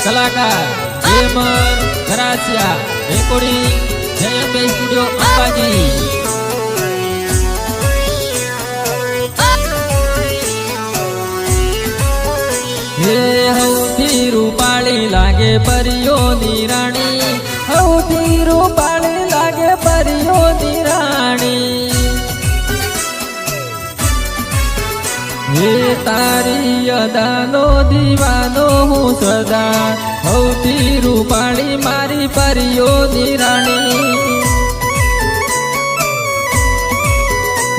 કલાકાર Hemar Gharasiya recording Jayambe studio Ambaji. હે હૌથી રૂપાળી લાગે પરિયોની રાણી, હૌથી રૂપાળી લાગે પરિયોની રાણી। હે તારી અદાનો દીવાનો હું સદા, હૌથી રૂપાળી મારી પરિયોની રાણી।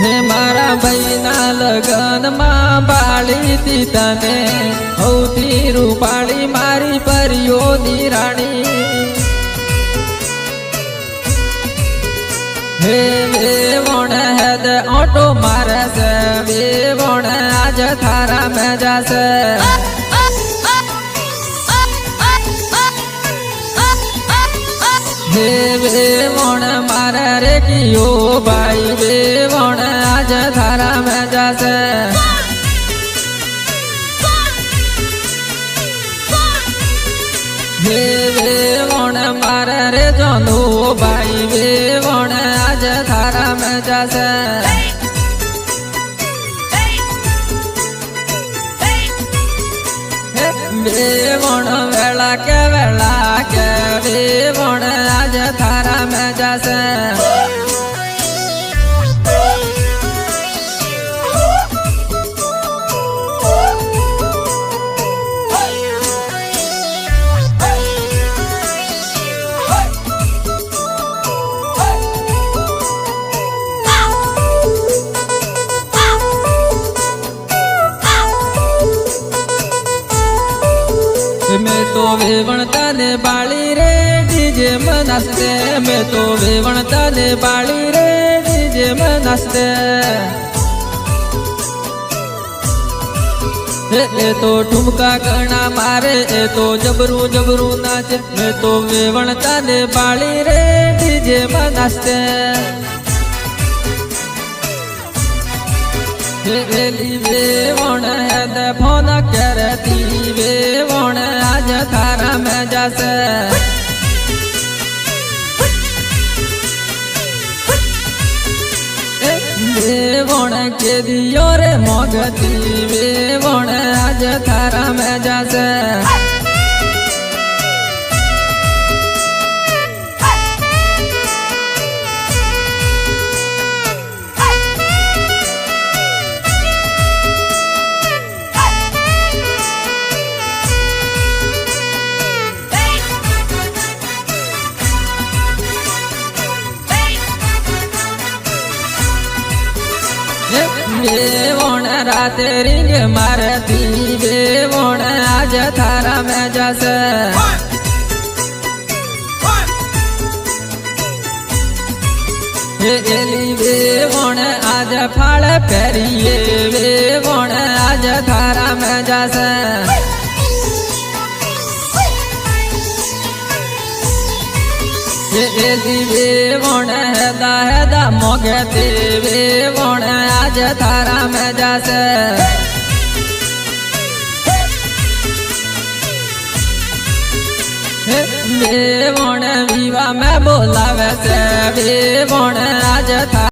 હે મારા ભાઈના લગનમાં બાળી દી તને, હૌથી રૂપાળી મારી પરિયોની રાણી। હે વેવણ હેદ ઓટો મારે છે, વેવણ આજ થારા મેં જાશે। હે વેવણ મારે રે કિયો ભાઈ, વેવણ આજ થારા મેં જાશે। હે વેવણ મારે રે જોનો ભાઈ, વેવણ આજ થારા મેં જાશે। વેવણ વેળા કે વેવણ આજ થારા મેં જાશે। मैं तो वेवण तने बाली रे डीजे में नाचते, मैं तो वेवण तने बाली रे डीजे में नाचते। ए तो ठुमका गणा मारे, ए तो जबरू जबरू नाचे, मैं तो वेवण तने बाली रे डीजे में नाचते। वेवण हेद फोन करती, वेवण आज थारा में जासे। वेवण के दियो रे मोगती, वेवण आज थारा में जासे। वेवण रात रिंग मारती, वेवण आज थारा में जासे। वेवण आज फाड़ फेरिए, वेवण आज थारा में जासे। वेवण हेदा हेदा मोगते, वेवण आज थारा में जासे। वेवण विवाह में बोलावे से, वेवण आज थारा